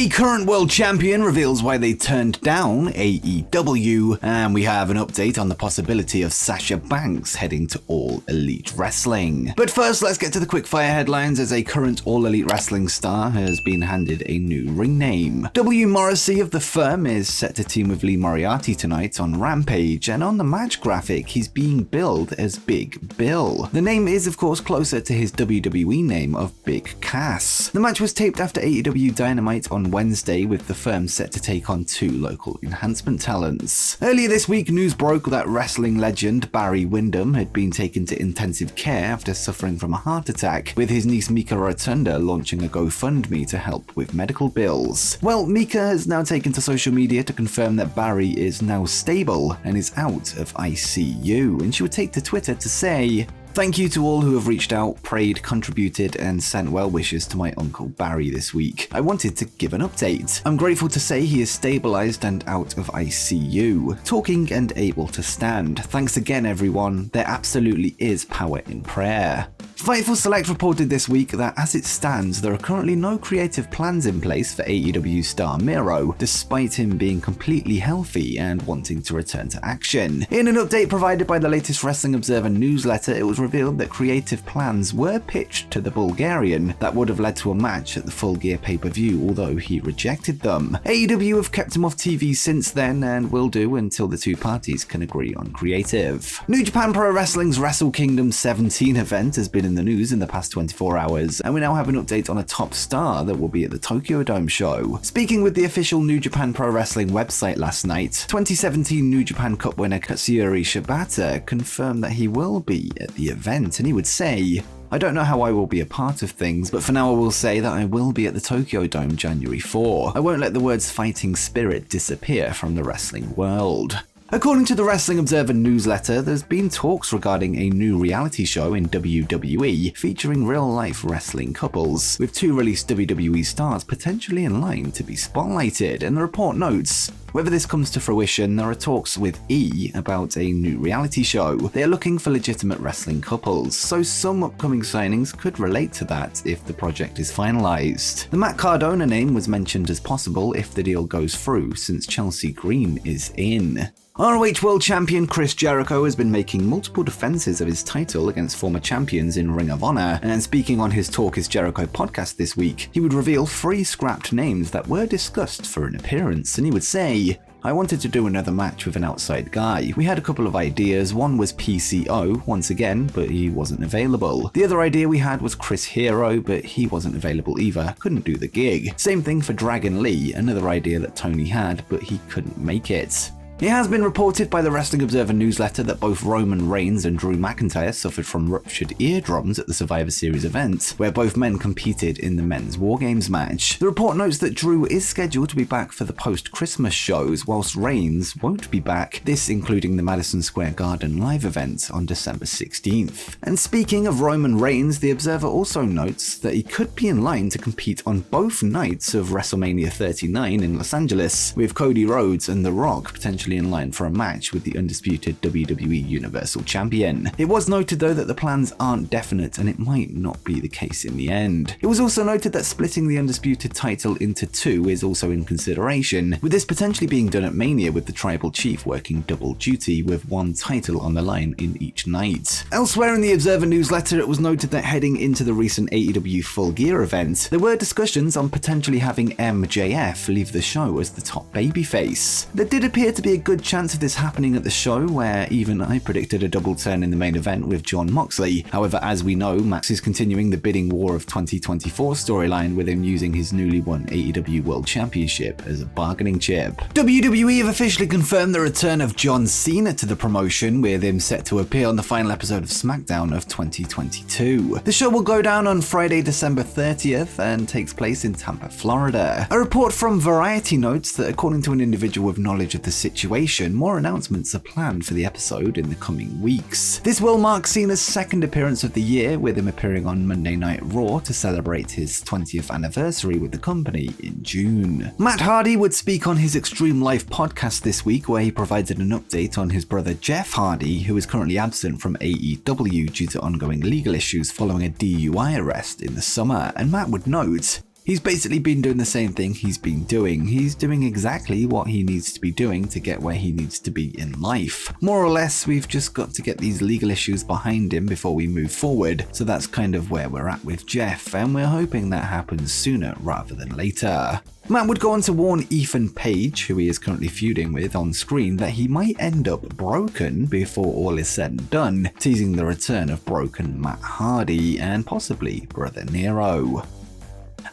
A current world champion reveals why they turned down AEW, and we have an update on the possibility of Sasha Banks heading to All Elite Wrestling. But first, let's get to the quickfire headlines, as a current All Elite Wrestling star has been handed a new ring name. W. Morrissey of The Firm is set to team with Lee Moriarty tonight on Rampage, and on the match graphic, he's being billed as Big Bill. The name is, of course, closer to his WWE name of Big Cass. The match was taped after AEW Dynamite on Wednesday, with The Firm set to take on two local enhancement talents. Earlier this week, news broke that wrestling legend Barry Windham had been taken to intensive care after suffering from a heart attack, with his niece Mika Rotunda launching a GoFundMe to help with medical bills. Well, Mika has now taken to social media to confirm that Barry is now stable and is out of ICU, and she would take to Twitter to say, "Thank you to all who have reached out, prayed, contributed, and sent well wishes to my Uncle Barry this week. I wanted to give an update. I'm grateful to say he is stabilized and out of ICU, talking and able to stand. Thanks again, everyone. There absolutely is power in prayer." Fightful Select reported this week that as it stands, there are currently no creative plans in place for AEW star Miro, despite him being completely healthy and wanting to return to action. In an update provided by the latest Wrestling Observer newsletter, it was revealed that creative plans were pitched to the Bulgarian that would have led to a match at the Full Gear pay-per-view, although he rejected them. AEW have kept him off TV since then and will do until the two parties can agree on creative. New Japan Pro Wrestling's Wrestle Kingdom 17 event has been in the news in the past 24 hours, and we now have an update on a top star that will be at the Tokyo Dome show. Speaking with the official New Japan Pro Wrestling website last night, 2017 New Japan Cup winner Katsuyori Shibata confirmed that he will be at the event, and he would say, "I don't know how I will be a part of things, but for now I will say that I will be at the Tokyo Dome January 4. I won't let the words fighting spirit disappear from the wrestling world." According to the Wrestling Observer newsletter, there's been talks regarding a new reality show in WWE featuring real-life wrestling couples, with two released WWE stars potentially in line to be spotlighted, and the report notes, "Whether this comes to fruition, there are talks with E about a new reality show. They are looking for legitimate wrestling couples, so some upcoming signings could relate to that if the project is finalized." The Matt Cardona name was mentioned as possible if the deal goes through, since Chelsea Green is in. ROH World Champion Chris Jericho has been making multiple defenses of his title against former champions in Ring of Honor, and speaking on his Talk is Jericho podcast this week, he would reveal 3 scrapped names that were discussed for an appearance, and he would say, "I wanted to do another match with an outside guy. We had a couple of ideas. One was PCO, once again, but he wasn't available. The other idea we had was Chris Hero, but he wasn't available either, couldn't do the gig. Same thing for Dragon Lee, another idea that Tony had, but he couldn't make it." It has been reported by the Wrestling Observer newsletter that both Roman Reigns and Drew McIntyre suffered from ruptured eardrums at the Survivor Series event, where both men competed in the men's War Games match. The report notes that Drew is scheduled to be back for the post-Christmas shows, whilst Reigns won't be back, this including the Madison Square Garden live event on December 16th. And speaking of Roman Reigns, the Observer also notes that he could be in line to compete on both nights of WrestleMania 39 in Los Angeles, with Cody Rhodes and The Rock potentially in line for a match with the undisputed WWE Universal Champion. It was noted though that the plans aren't definite and it might not be the case in the end. It was also noted that splitting the undisputed title into 2 is also in consideration, with this potentially being done at Mania with the Tribal Chief working double duty with one title on the line in each night. Elsewhere in the Observer newsletter, it was noted that heading into the recent AEW Full Gear event, there were discussions on potentially having MJF leave the show as the top babyface. There did appear to be a good chance of this happening at the show, where even I predicted a double turn in the main event with Jon Moxley. However, as we know, Max is continuing the bidding war of 2024 storyline, with him using his newly won AEW World Championship as a bargaining chip. WWE have officially confirmed the return of John Cena to the promotion, with him set to appear on the final episode of SmackDown of 2022. The show will go down on Friday, December 30th and takes place in Tampa, Florida. A report from Variety notes that according to an individual with knowledge of the situation, more announcements are planned for the episode in the coming weeks. This will mark Cena's second appearance of the year, with him appearing on Monday Night Raw to celebrate his 20th anniversary with the company in June. Matt Hardy would speak on his Extreme Life podcast this week, where he provided an update on his brother Jeff Hardy, who is currently absent from AEW due to ongoing legal issues following a DUI arrest in the summer, and Matt would note, He's basically been doing the same thing he's been doing. He's doing exactly what he needs to be doing to get where he needs to be in life. More or less, we've just got to get these legal issues behind him before we move forward. So that's kind of where we're at with Jeff, and we're hoping that happens sooner rather than later. Matt would go on to warn Ethan Page, who he is currently feuding with on screen, that he might end up broken before all is said and done, teasing the return of broken Matt Hardy and possibly Brother Nero.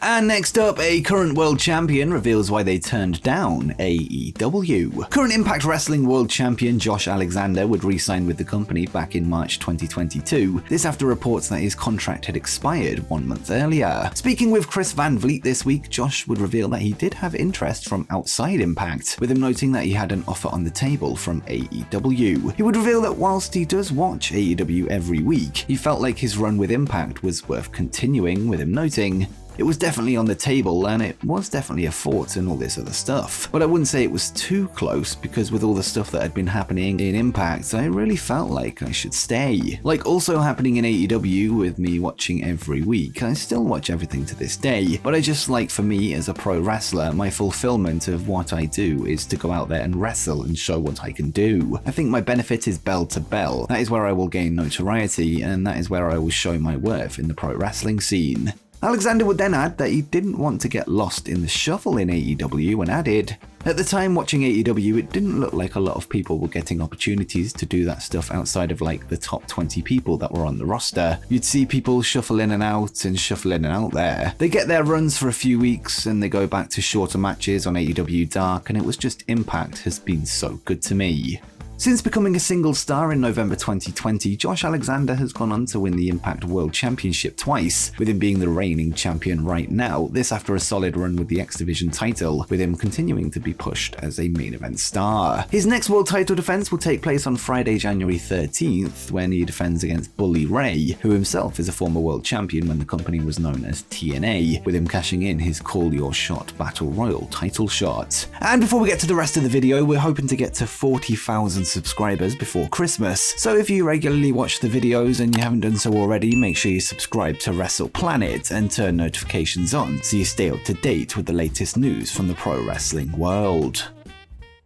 And next up, a current world champion reveals why they turned down AEW. Current Impact Wrestling world champion Josh Alexander would re-sign with the company back in March 2022, this after reports that his contract had expired 1 month earlier. Speaking with Chris Van Vliet this week, Josh would reveal that he did have interest from outside Impact, with him noting that he had an offer on the table from AEW. He would reveal that whilst he does watch AEW every week, he felt like his run with Impact was worth continuing, with him noting, "It was definitely on the table and it was definitely a thought and all this other stuff. But I wouldn't say it was too close because with all the stuff that had been happening in Impact, I really felt like I should stay." Like also happening in AEW with me watching every week, I still watch everything to this day, but I just like for me as a pro wrestler, my fulfillment of what I do is to go out there and wrestle and show what I can do. I think my benefit is bell to bell. That is where I will gain notoriety and that is where I will show my worth in the pro wrestling scene. Alexander would then add that he didn't want to get lost in the shuffle in AEW and added, "At the time watching AEW, it didn't look like a lot of people were getting opportunities to do that stuff outside of like the top 20 people that were on the roster. You'd see people shuffle in and out and shuffle in and out there. They get their runs for a few weeks and they go back to shorter matches on AEW Dark, and it was just Impact has been so good to me." Since becoming a single star in November 2020, Josh Alexander has gone on to win the Impact World Championship twice, with him being the reigning champion right now, this after a solid run with the X Division title, with him continuing to be pushed as a main event star. His next world title defense will take place on Friday, January 13th, when he defends against Bully Ray, who himself is a former world champion when the company was known as TNA, with him cashing in his Call Your Shot Battle Royal title shot. And before we get to the rest of the video, we're hoping to get to 40,000 subscribers before Christmas, so if you regularly watch the videos and you haven't done so already, make sure you subscribe to Wrestle Planet and turn notifications on so you stay up to date with the latest news from the pro wrestling world.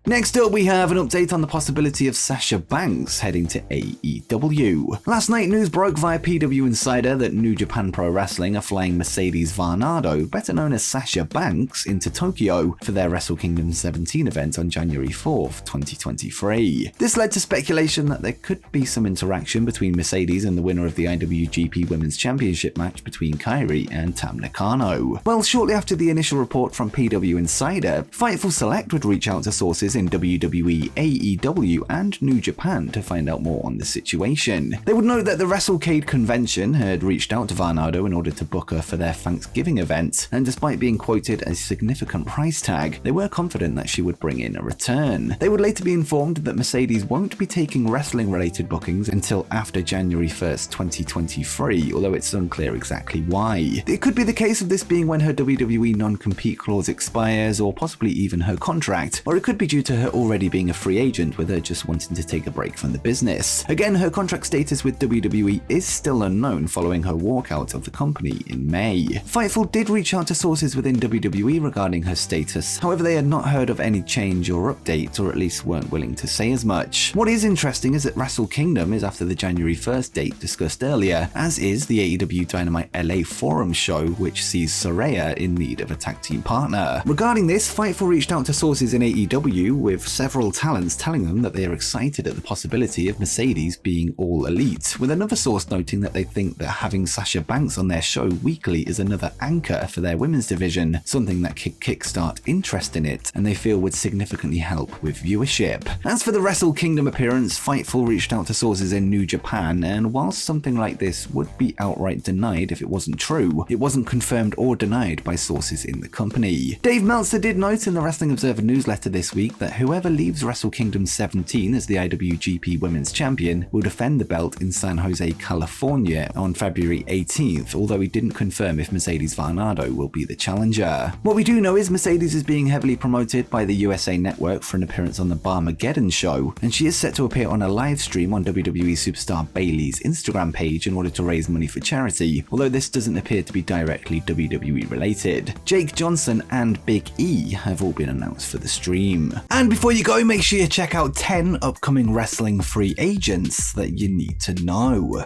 Next up, we have an update on the possibility of Sasha Banks heading to AEW. Last night, news broke via PW Insider that New Japan Pro Wrestling are flying Mercedes Varnado, better known as Sasha Banks, into Tokyo for their Wrestle Kingdom 17 event on January 4th, 2023. This led to speculation that there could be some interaction between Mercedes and the winner of the IWGP Women's Championship match between Kairi and Tam Nakano. Well, shortly after the initial report from PW Insider, Fightful Select would reach out to sources in WWE, AEW, and New Japan to find out more on the situation. They would note that the WrestleCade convention had reached out to Varnado in order to book her for their Thanksgiving event, and despite being quoted a significant price tag, they were confident that she would bring in a return. They would later be informed that Mercedes won't be taking wrestling-related bookings until after January 1st, 2023, although it's unclear exactly why. It could be the case of this being when her WWE non-compete clause expires, or possibly even her contract, or it could be due to her already being a free agent with her just wanting to take a break from the business. Again, her contract status with WWE is still unknown following her walkout of the company in May. Fightful did reach out to sources within WWE regarding her status, however they had not heard of any change or update, or at least weren't willing to say as much. What is interesting is that Wrestle Kingdom is after the January 1st date discussed earlier, as is the AEW Dynamite LA Forum show, which sees Saraya in need of a tag team partner. Regarding this, Fightful reached out to sources in AEW with several talents telling them that they are excited at the possibility of Mercedes being all elite, with another source noting that they think that having Sasha Banks on their show weekly is another anchor for their women's division, something that could kickstart interest in it and they feel would significantly help with viewership. As for the Wrestle Kingdom appearance, Fightful reached out to sources in New Japan, and whilst something like this would be outright denied if it wasn't true, it wasn't confirmed or denied by sources in the company. Dave Meltzer did note in the Wrestling Observer newsletter this week that whoever leaves Wrestle Kingdom 17 as the IWGP Women's Champion will defend the belt in San Jose, California on February 18th, although he didn't confirm if Mercedes Varnado will be the challenger. What we do know is Mercedes is being heavily promoted by the USA Network for an appearance on the Barmageddon show, and she is set to appear on a live stream on WWE superstar Bayley's Instagram page in order to raise money for charity, although this doesn't appear to be directly WWE related. Jake Johnson and Big E have all been announced for the stream. And before you go, make sure you check out 10 upcoming wrestling free agents that you need to know.